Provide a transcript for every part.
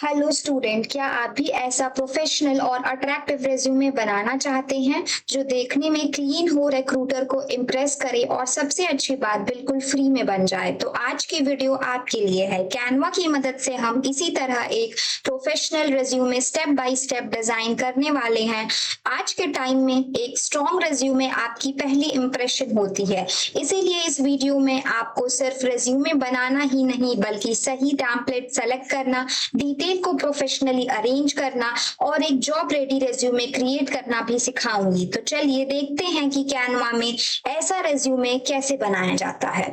Hello student, क्या आप भी ऐसा प्रोफेशनल और अट्रैक्टिव रेज्यूमे बनाना चाहते हैं जो देखने में क्लीन हो, रिक्रूटर को इम्प्रेस करे और सबसे अच्छी बात बिल्कुल फ्री में बन जाए? तो आज की वीडियो आपके लिए है। कैनवा की मदद से हम इसी तरह एक professional resume step by step design करने वाले हैं। आज के टाइम में एक स्ट्रॉन्ग रेज्यूमे आपकी पहली इंप्रेशन होती है, इसीलिए इस वीडियो में आपको सिर्फ रेज्यूमे बनाना ही नहीं बल्कि सही टेम्पलेट सेलेक्ट करना, डिटेल को प्रोफेशनली अरेंज करना और एक जॉब रेडी रेज्यूमे क्रिएट करना भी सिखाऊंगी। तो चलिए देखते हैं कि कैनवा में ऐसा रेज्यूमे कैसे बनाया जाता है।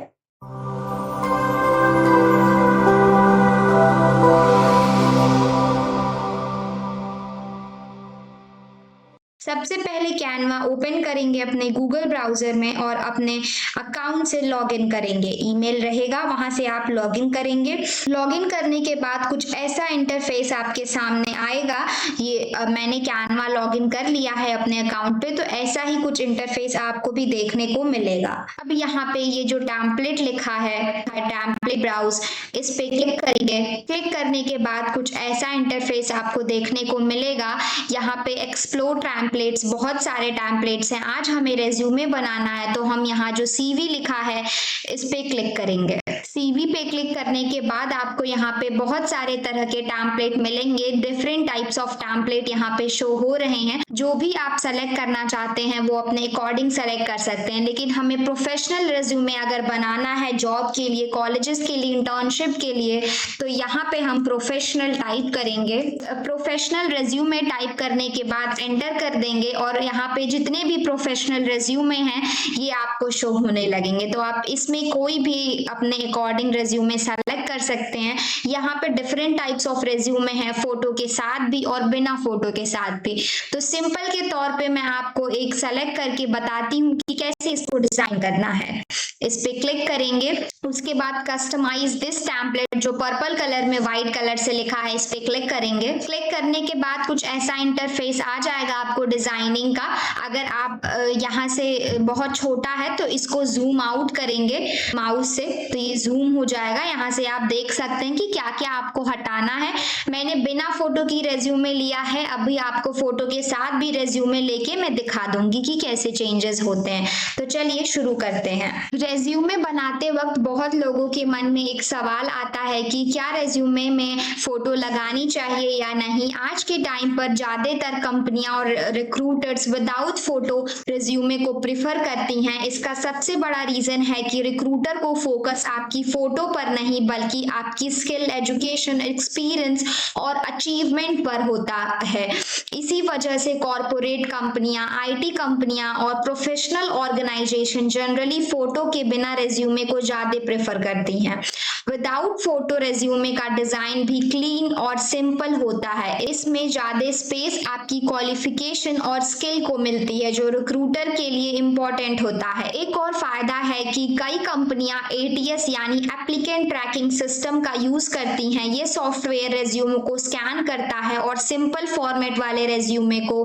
सबसे पहले कैनवा ओपन करेंगे अपने गूगल ब्राउजर में और अपने अकाउंट से लॉगिन करेंगे। ईमेल रहेगा, वहां से आप लॉगिन करेंगे। लॉगिन करने के बाद कुछ ऐसा इंटरफेस आपके सामने आएगा। ये मैंने कैनवा लॉगिन कर लिया है अपने अकाउंट पे, तो ऐसा ही कुछ इंटरफेस आपको भी देखने को मिलेगा। अब यहाँ पे ये जो टेम्पलेट लिखा है टेम्पलेट ब्राउज, इस पे क्लिक करेंगे। क्लिक करने के बाद कुछ ऐसा इंटरफेस आपको देखने को मिलेगा। यहाँ पे एक्सप्लोर टेम्पलेट्स, बहुत सारे टेम्पलेट्स हैं। आज हमें रेज्यूमे बनाना है तो हम यहाँ जो सीवी लिखा है इस पे क्लिक करेंगे। सीवी पे क्लिक करने के बाद आपको यहाँ पे बहुत सारे तरह के टेम्पलेट मिलेंगे। डिफरेंट टाइप्स ऑफ टेम्पलेट यहाँ पे शो हो रहे हैं। जो भी आप सेलेक्ट करना चाहते हैं वो अपने अकॉर्डिंग सेलेक्ट कर सकते हैं, लेकिन हमें प्रोफेशनल रेज्यूमे अगर बनाना है जॉब के लिए, कॉलेजेस के लिए, इंटर्नशिप के लिए, तो यहाँ पे हम प्रोफेशनल टाइप करेंगे। प्रोफेशनल रेज्यूमे टाइप करने के बाद एंटर कर देंगे और यहाँ पे जितने भी प्रोफेशनल रेज्यूमे हैं ये आपको शो होने लगेंगे। तो आप इसमें कोई भी अपने अकॉर्डिंग रेज्यूमे सेलेक्ट कर सकते हैं। यहाँ पे डिफरेंट टाइप्स ऑफ रेज्यूमे हैं, फोटो के साथ भी और बिना फोटो के साथ भी। तो सिंपल के तौर पे मैं आपको एक सेलेक्ट करके बताती हूँ कि कैसे इसको डिजाइन करना है। इस पे क्लिक करेंगे, उसके बाद कस्टमाइज दिस टेम्पलेट जो पर्पल कलर में व्हाइट कलर से लिखा है इस पे क्लिक करेंगे। क्लिक करने के बाद कुछ ऐसा इंटरफेस आ जाएगा आपको डिजाइनिंग का। अगर आप यहाँ से बहुत छोटा है तो इसको जूम आउट करेंगे माउस से तो ये जूम हो जाएगा। यहाँ से आप देख सकते हैं कि क्या क्या आपको हटाना है। मैंने बिना फोटो की रेज्यूमे लिया है, अभी आपको फोटो के साथ भी रेज्यूमे लेके मैं दिखा दूंगी कि कैसे चेंजेस होते हैं। तो चलिए शुरू करते हैं। रेज्यूमे बनाते वक्त बहुत लोगों के मन में एक सवाल आता है कि क्या रेज्यूमे में फोटो लगानी चाहिए या नहीं। आज के टाइम पर ज्यादातर कंपनियां और रिक्रूटर्स विदाउट फोटो रेज्यूमे को प्रिफर करती हैं। इसका सबसे बड़ा रीजन है कि रिक्रूटर को फोकस आपकी फोटो पर नहीं बल्कि आपकी स्किल, एजुकेशन, एक्सपीरियंस और अचीवमेंट पर होता है। इसी वजह से कॉरपोरेट कंपनियां, आईटी कंपनियां और प्रोफेशनल ऑर्गेनाइजेशन जनरली फोटो के बिना रेज्यूमे को ज्यादा प्रेफर करती हैं। विदाउट फोटो रेज्यूमे का डिजाइन भी क्लीन और सिंपल होता है। इसमें ज्यादा स्पेस आपकी क्वालिफिकेशन और स्किल को मिलती है जो रिक्रूटर के लिए इंपॉर्टेंट होता है। एक और फायदा है कि कई कंपनियां एटीएस यानी एप्लीकेंट ट्रैकिंग सिस्टम का यूज करती हैं। ये सॉफ्टवेयर रेज्यूमे को स्कैन करता है और सिंपल फॉर्मेट वाले रेज्यूमे को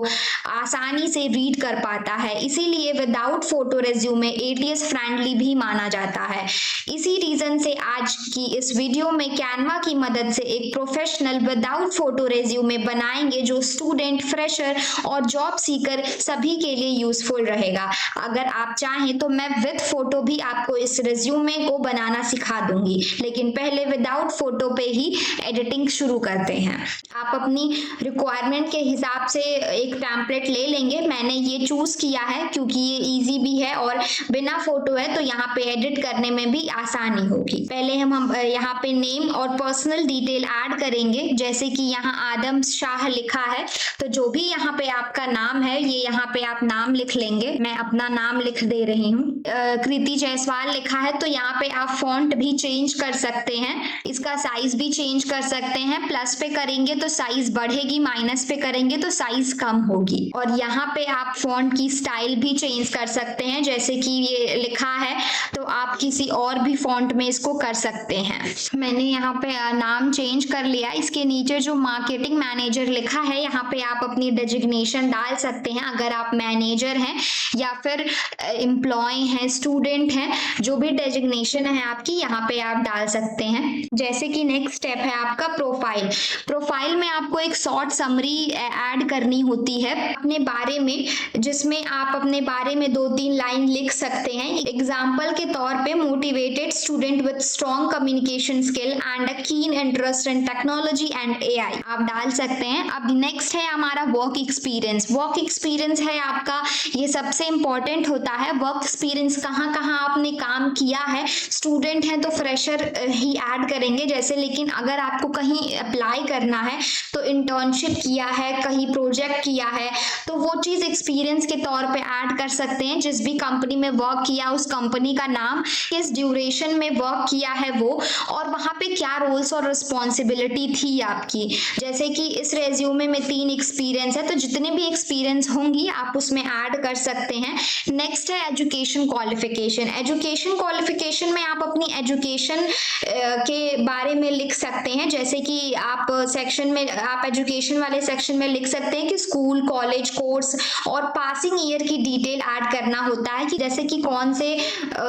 आसानी से रीड कर पाता है। इसीलिए without photo resume ATS friendly भी माना जाता है। इसी रीजन से आज की इस वीडियो में कैनवा की मदद से एक प्रोफेशनल विदाउट फोटो रेज्यूमे बनाएंगे जो स्टूडेंट, फ्रेशर और जॉब सीकर सभी के लिए यूजफुल रहेगा। अगर आप चाहें तो मैं विद फोटो भी आपको इस रेज्यूमे को बनाना सिखा दूंगी, लेकिन पहले विदाउट फोटो पे ही एडिटिंग शुरू करते हैं। आप अपनी रिक्वायरमेंट के हिसाब से एक टेम्पलेट ले लेंगे। मैंने ये चूज किया है क्योंकि ये इजी भी है और बिना फोटो है तो यहाँ पे एडिट करने में भी आसानी होगी। पहले हम यहाँ पे नेम और पर्सनल डिटेल ऐड करेंगे, जैसे कि यहाँ आदम शाह लिखा है तो जो भी यहाँ पे आपका नाम है ये यहाँ पे आप नाम लिख लेंगे। मैं अपना नाम लिख दे रही हूँ। कृति जायसवाल लिखा है तो यहाँ पे आप फॉन्ट भी चेंज कर सकते हैं, इसका साइज भी चेंज कर सकते हैं। प्लस पे करेंगे तो साइज बढ़ेगी, माइनस पे करेंगे तो साइज कम होगी। और यहाँ पे आप फॉन्ट की स्टाइल भी चेंज कर सकते हैं, जैसे कि ये लिखा है तो आप किसी और भी फॉन्ट में इसको कर सकते हैं। मैंने यहाँ पे नाम चेंज कर लिया। इसके नीचे जो मार्केटिंग मैनेजर लिखा है यहाँ पे आप अपनी डेजिग्नेशन डाल सकते हैं, अगर आप मैनेजर हैं या फिर एम्प्लॉय हैं, स्टूडेंट हैं, जो भी डेजिग्नेशन है आपकी यहाँ पे आप डाल सकते हैं। जैसे कि नेक्स्ट स्टेप है आपका प्रोफाइल। प्रोफाइल में आपको एक शॉर्ट समरी ऐड करनी होती है अपने बारे में, जिसमें आप अपने बारे में 2-3 लाइन लिख सकते हैं। एग्जाम्पल के तौर पे motivated student with strong communication skill and a keen interest in technology and AI आप डाल सकते हैं। अब नेक्स्ट है हमारा वर्क एक्सपीरियंस। वर्क एक्सपीरियंस है आपका, ये सबसे इंपॉर्टेंट होता है। वर्क एक्सपीरियंस कहाँ कहाँ आपने काम किया है। स्टूडेंट हैं तो फ्रेशर ही ऐड करेंगे जैसे, लेकिन अगर आपको कहीं अप्लाई करना है तो इंटर्नशिप किया है, कहीं प्रोजेक्ट किया है, तो वो चीज एक्सपीरियंस के तौर पे ऐड कर सकते हैं। जिस भी कंपनी में वर्क किया उस कंपनी का नाम, किस ड्यूरेशन में वर्क किया है वो, और वहां पे क्या रोल्स और रिस्पॉन्सिबिलिटी थी आपकी। जैसे कि इस रेज्यूमे में 3 एक्सपीरियंस है तो जितने भी एक्सपीरियंस होंगी आप उसमें ऐड कर सकते हैं। नेक्स्ट है एजुकेशन क्वालिफिकेशन। एजुकेशन क्वालिफिकेशन में आप अपनी एजुकेशन के बारे में लिख सकते हैं, जैसे कि आप सेक्शन में, आप एजुकेशन वाले सेक्शन में लिख सकते हैं कि स्कूल, कॉलेज, कोर्स और पासिंग ईयर की डिटेल ऐड करना होता है, कि जैसे कि कौन से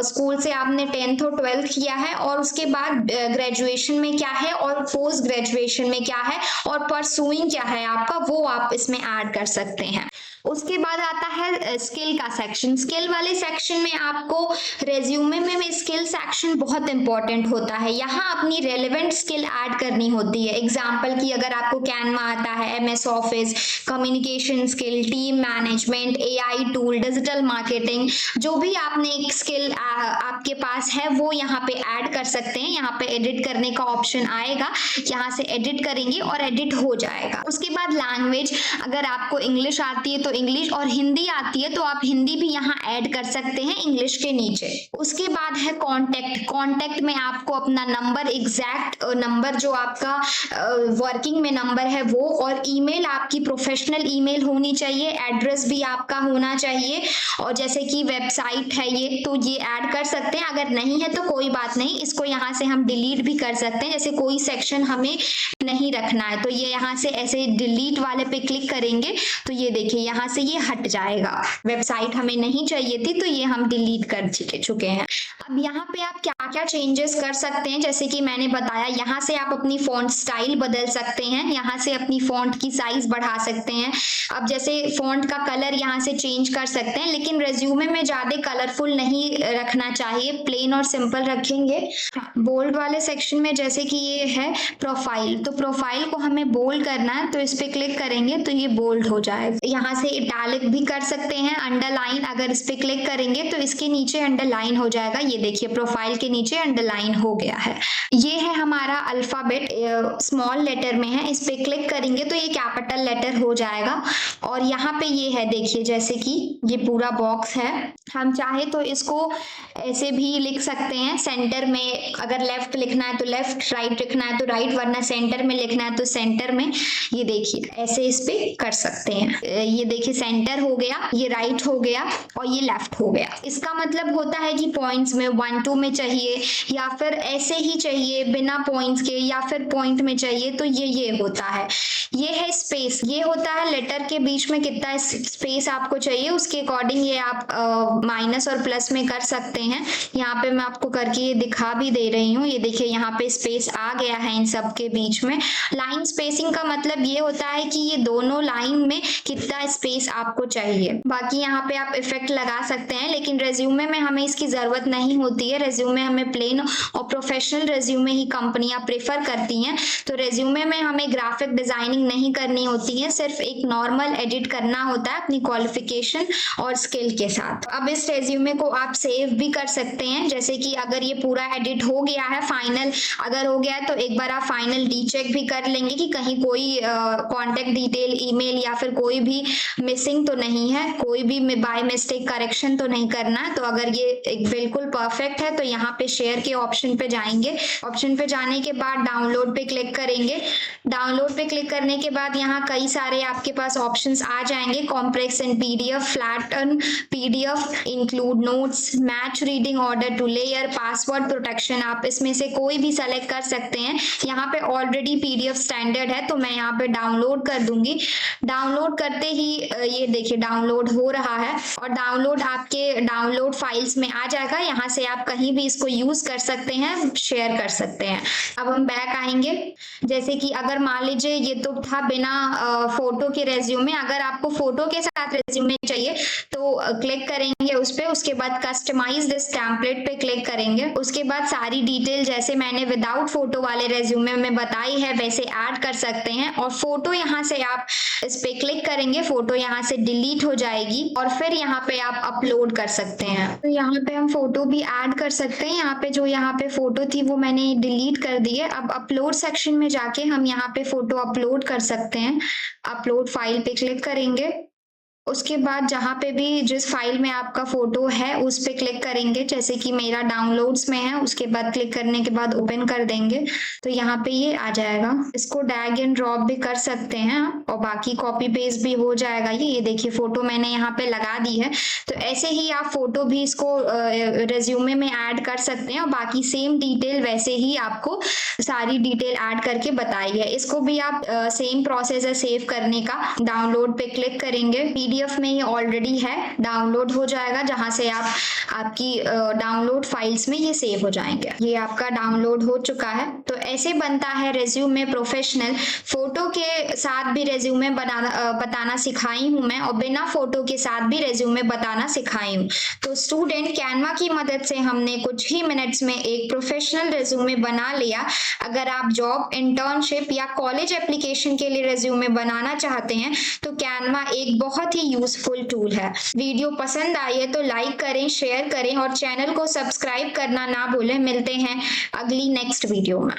स्कूल से आपने 10th और 12th किया है, और उसके बाद ग्रेजुएशन में क्या है और पोस्ट ग्रेजुएशन में क्या है और परसुइंग क्या है आपका, वो आप इसमें ऐड कर सकते हैं। उसके बाद आता है स्किल का सेक्शन। स्किल वाले सेक्शन में आपको रेज्यूमे में स्किल सेक्शन बहुत इंपॉर्टेंट होता है। यहाँ अपनी रेलेवेंट स्किल ऐड करनी होती है। एग्जाम्पल की अगर आपको कैनवा आता है, MS office, communication skill, team management, AI tool, digital marketing, जो भी आपने एक स्किल आपके पास है वो यहाँ पे ऐड कर सकते हैं। यहाँ पे एडिट करने का ऑप्शन आएगा, यहाँ से एडिट करेंगे और एडिट हो जाएगा। उसके बाद लैंग्वेज, अगर आपको इंग्लिश आती है तो इंग्लिश, और हिंदी आती है तो आप हिंदी भी यहाँ ऐड कर सकते हैं इंग्लिश के नीचे। उसके बाद है कॉन्टेक्ट। कॉन्टेक्ट में आपको अपना नंबर, एग्जैक्ट नंबर जो आपका वर्किंग में नंबर है वो, और ईमेल आपकी प्रोफेशनल ईमेल होनी चाहिए, एड्रेस भी आपका होना चाहिए, और जैसे कि वेबसाइट है ये तो ये ऐड कर सकते हैं। अगर नहीं है तो कोई बात नहीं, इसको यहाँ से हम डिलीट भी कर सकते हैं। जैसे कोई सेक्शन हमें नहीं रखना है तो ये यहाँ से ऐसे डिलीट वाले पे क्लिक करेंगे तो ये देखिए यहाँ से ये हट जाएगा। वेबसाइट हमें नहीं चाहिए थी तो ये हम डिलीट कर चुके हैं। अब यहाँ पे आप क्या क्या चेंजेस कर सकते हैं, जैसे कि मैंने बताया, यहाँ से आप अपनी फॉन्ट स्टाइल बदल सकते हैं, यहाँ से अपनी फॉन्ट की साइज बढ़ा सकते हैं। अब जैसे फॉन्ट का कलर यहाँ से चेंज कर सकते हैं, लेकिन रेज्यूमे में ज्यादा कलरफुल नहीं रखना चाहिए, प्लेन और सिंपल रखेंगे। बोल्ड वाले सेक्शन में जैसे कि ये है प्रोफाइल, तो प्रोफाइल को हमें बोल्ड करना है तो इस पे क्लिक करेंगे तो ये बोल्ड हो जाएगा। यहाँ से इटैलिक भी कर सकते हैं, अंडरलाइन, अगर इस पे क्लिक करेंगे तो इसके नीचे अंडरलाइन हो जाएगा। ये देखिए प्रोफाइल के नीचे अंडरलाइन हो गया है। ये है हमारा अल्फाबेट, स्मॉल लेटर में है, इस पे क्लिक करेंगे तो ये कैपिटल लेटर हो जाएगा। और यहाँ पे ये है देखिए, जैसे कि ये पूरा बॉक्स है, हम चाहे तो इसको ऐसे भी लिख सकते हैं। सेंटर में अगर लेफ्ट लिखना है तो लेफ्ट, राइट लिखना है तो राइट, वरना सेंटर में लिखना है तो सेंटर में। ये देखिए ऐसे इस पे कर सकते हैं। ये देखिए सेंटर हो गया, ये राइट हो गया और ये लेफ्ट हो गया। इसका मतलब होता है कि पॉइंट्स में 1 2 में चाहिए या फिर ऐसे ही चाहिए बिना पॉइंट्स के, या फिर पॉइंट में चाहिए, तो ये होता है। ये है स्पेस, ये होता है लेटर के बीच में कितना स्पेस आपको चाहिए, उसके अकॉर्डिंग ये आप माइनस और प्लस में कर सकते हैं। यहाँ पे मैं आपको करके ये दिखा भी दे रही हूँ। ये देखिए यहाँ पे स्पेस आ गया है इन सब के बीच में। लाइन स्पेसिंग का मतलब ये होता है कि ये दोनों लाइन में कितना स्पेस आपको चाहिए। बाकी यहाँ पे आप इफेक्ट लगा सकते हैं, लेकिन रेज्यूमे में हमें इसकी जरूरत नहीं होती है। रेज्यूमे हमें प्लेन और प्रोफेशनल रेज्यूमे ही कंपनियां प्रेफर करती हैं, तो रेज्यूमे में हमें ग्राफिक डिजाइनिंग नहीं करनी होती है, सिर्फ एक नॉर्मल एडिट करना होता है अपनी क्वालिफिकेशन और स्किल के साथ। अब इस रेज्यूमे को आप सेव भी कर सकते हैं, जैसे कि अगर ये पूरा एडिट हो गया है, फाइनल अगर हो गया है तो एक बार आप फाइनल रीचेक भी कर लेंगे कि कहीं कोई कॉन्टेक्ट डिटेल, ईमेल या फिर कोई भी मिसिंग तो नहीं है, कोई भी बाय मिस्टेक करेक्शन तो नहीं करना है। तो अगर ये बिल्कुल परफेक्ट है तो यहाँ पे शेयर के ऑप्शन पे जाएंगे। ऑप्शन पे जाने के बाद डाउनलोड पे क्लिक करेंगे। डाउनलोड पे क्लिक करने करने के बाद यहाँ कई सारे आपके पास ऑप्शंस आ जाएंगे, compress in PDF, flatten PDF, include notes, match reading order to layer, password protection. आप इसमें से कोई भी सेलेक्ट कर सकते हैं। यहाँ पे ऑलरेडी पीडीएफ स्टैंडर्ड है तो मैं यहाँ पे डाउनलोड कर दूंगी। डाउनलोड करते ही ये देखिए डाउनलोड हो रहा है और डाउनलोड आपके डाउनलोड फाइल्स में आ जाएगा। यहाँ से आप कहीं भी इसको यूज कर सकते हैं, शेयर कर सकते हैं। अब हम बैक आएंगे। जैसे कि अगर मान लीजिए ये तो था बिना फोटो के रेज्यूमे, अगर आपको फोटो के साथ रेज्यूमे चाहिए तो क्लिक करेंगे उस पे, उसके बाद कस्टमाइज दिस टेम्पलेट पे क्लिक करेंगे। उसके बाद सारी डिटेल जैसे मैंने विदाउट फोटो वाले रेज्यूमे में बताई है वैसे ऐड कर सकते हैं। और फोटो यहाँ से आप इस पे क्लिक करेंगे, फोटो यहाँ से डिलीट हो जाएगी और फिर यहाँ पे आप अपलोड कर सकते हैं। तो यहाँ पे हम फोटो भी ऐड कर सकते हैं। यहाँ पे जो यहाँ पे फोटो थी वो मैंने डिलीट कर दी है। अब अपलोड सेक्शन में जाके हम यहाँ पे फोटो अपलोड कर सकते हैं। अपलोड फाइल पे क्लिक करेंगे, उसके बाद जहाँ पे भी जिस फाइल में आपका फोटो है उस पे क्लिक करेंगे। जैसे कि मेरा डाउनलोड्स में है, उसके बाद क्लिक करने के बाद ओपन कर देंगे तो यहाँ पे ये आ जाएगा। इसको ड्रैग एंड ड्रॉप भी कर सकते हैं और बाकी कॉपी पेस्ट भी हो जाएगा। ये देखिए फोटो मैंने यहाँ पे लगा दी है। तो ऐसे ही आप फोटो भी इसको रेज्यूमे में ऐड कर सकते हैं और बाकी सेम डिटेल वैसे ही आपको सारी डिटेल ऐड करके बताई है। इसको भी आप सेम प्रोसेस है सेव करने का। डाउनलोड पे क्लिक करेंगे, पीडीएफ में ये ऑलरेडी है, डाउनलोड हो जाएगा जहां से आप आपकी डाउनलोड फाइल्स में ये सेव हो जाएंगे। ये आपका डाउनलोड हो चुका है। तो ऐसे बनता है रेज्यूमे प्रोफेशनल। फोटो के साथ भी रेज्यूमे बताना सिखाई हूं मैं और बिना फोटो के साथ भी रेज्यूमे बताना सिखाई हूं। तो स्टूडेंट, कैनवा की मदद से हमने कुछ ही मिनट्स में एक प्रोफेशनल रेज्यूमे बना लिया। अगर आप जॉब, इंटर्नशिप या कॉलेज एप्लीकेशन के लिए रेज्यूमे बनाना चाहते हैं तो कैनवा एक बहुत ही यूजफुल टूल है। वीडियो पसंद आई है तो लाइक करें, शेयर करें और चैनल को सब्सक्राइब करना ना भूलें। मिलते हैं अगली नेक्स्ट वीडियो में।